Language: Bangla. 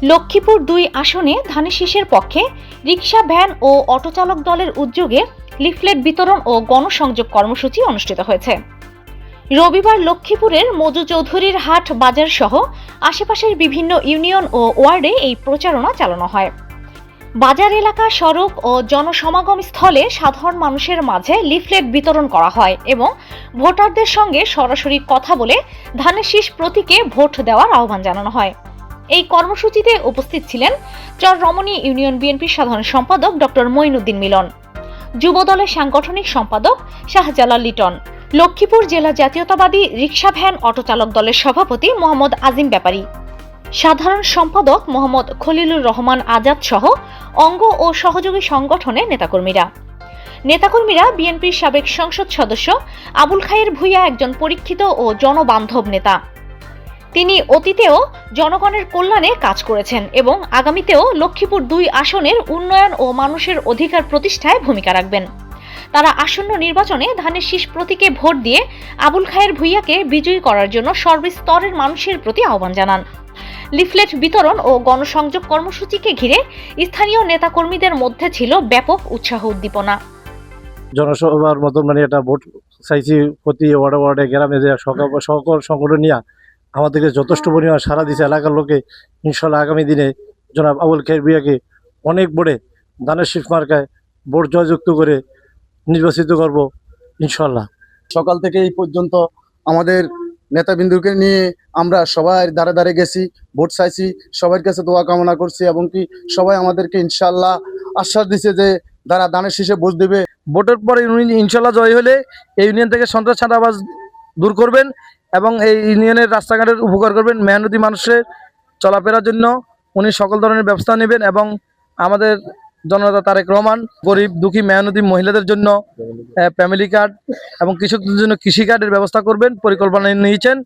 লক্ষ্মীপুর ২ আসনে ধানের শীষের পক্ষে রিকশা, ভ্যান ও অটোচালক দলের উদ্যোগে লিফলেট বিতরণ ও গণসংযোগ কর্মসূচি অনুষ্ঠিত হয়েছে। রবিবার লক্ষ্মীপুরের মজু চৌধুরীর হাট বাজার সহ আশেপাশের বিভিন্ন ইউনিয়ন ও ওয়ার্ডে এই প্রচারণা চালানো হয়। বাজার এলাকা, সড়ক ও জনসমাগম স্থলে সাধারণ মানুষের মাঝে লিফলেট বিতরণ করা হয় এবং ভোটারদের সঙ্গে সরাসরি কথা বলে ধানের শীষ প্রতীকে ভোট দেওয়ার আহ্বান জানানো হয়। এই কর্মসূচিতে উপস্থিত ছিলেন চর রমণী ইউনিয়ন বিএনপির সাধারণ সম্পাদক ডক্টর মঈনুদ্দিন মিলন, যুবদলের সাংগঠনিক সম্পাদক শাহজালাল লিটন, লক্ষ্মীপুর জেলা জাতীয়তাবাদী রিকশা, ভ্যান, অটোচালক দলের সভাপতি মোহাম্মদ আজিম ব্যাপারী, সাধারণ সম্পাদক মোহাম্মদ খলিলুর রহমান আজাদ সহ অঙ্গ ও সহযোগী সংগঠনের নেতাকর্মীরা বিএনপির সাবেক সংসদ সদস্য আবুল খায়ের ভূঁইয়া একজন পরীক্ষিত ও জনবান্ধব নেতা। তিনি অতীতেও জনগণের কল্যাণে কাজ করেছেন এবং আগামীতেও লক্ষ্মীপুর ২ আসনের উন্নয়ন ও মানুষের অধিকার প্রতিষ্ঠায় ভূমিকা রাখবেন। তারা আসন্ন নির্বাচনে ধানের শীষ প্রতীকে ভোট দিয়ে আবুল খায়ের ভূঁইয়াকে বিজয়ী করার জন্য সর্বস্তরের মানুষের প্রতি আহ্বান জানান। লিফলেট বিতরণ ও গণসংযোগ কর্মসূচিকে ঘিরে স্থানীয় নেতাকর্মীদের মধ্যে ছিল ব্যাপক উৎসাহ উদ্দীপনা। জনসভার মতন এটা ভোট চাইছি, প্রতি ওয়ার্ডে ওয়ার্ডে গ্রামে যে সকল সংগঠন নিয়ে আমাদেরকে যথেষ্ট পরিমাণ সারা দিচ্ছে এলাকার লোকে। ইনশাল্লাহ আগামী দিনে জনাব আবুল খায়ের ভূঁইয়াকে অনেক ভোটে ধানের শীষ মার্কায় ভোট জয়যুক্ত করে নির্বাচিত করব ইনশাল্লাহ। সকাল থেকে এই পর্যন্ত আমাদের নেতাবিন্দুকে নিয়ে আমরা সবাই দ্বারে দ্বারে গেছি, ভোট চাইছি, সবার কাছে দোয়া কামনা করছি এবং কি সবাই আমাদেরকে ইনশাল্লাহ আশ্বাস দিচ্ছে যে তারা ধানের শীষে ভোট দেবে। ভোটের পরে ইনশাল্লাহ জয় হলে এই ইউনিয়ন থেকে সন্ত্রাস ছাড়াবাজ দূর করবেন এবং এই ইউনিয়নের রাস্তাঘাটের উপকার করবেন। মেহনতি মানুষের চলাফেরার জন্য উনি সকল ধরনের ব্যবস্থা নেবেন এবং আমাদের জননেতা তারেক রহমান গরিব দুঃখী মেহনতি মহিলাদের জন্য ফ্যামিলি কার্ড এবং কৃষকদের জন্য কৃষি কার্ডের ব্যবস্থা করবেন পরিকল্পনা নিয়েছেন।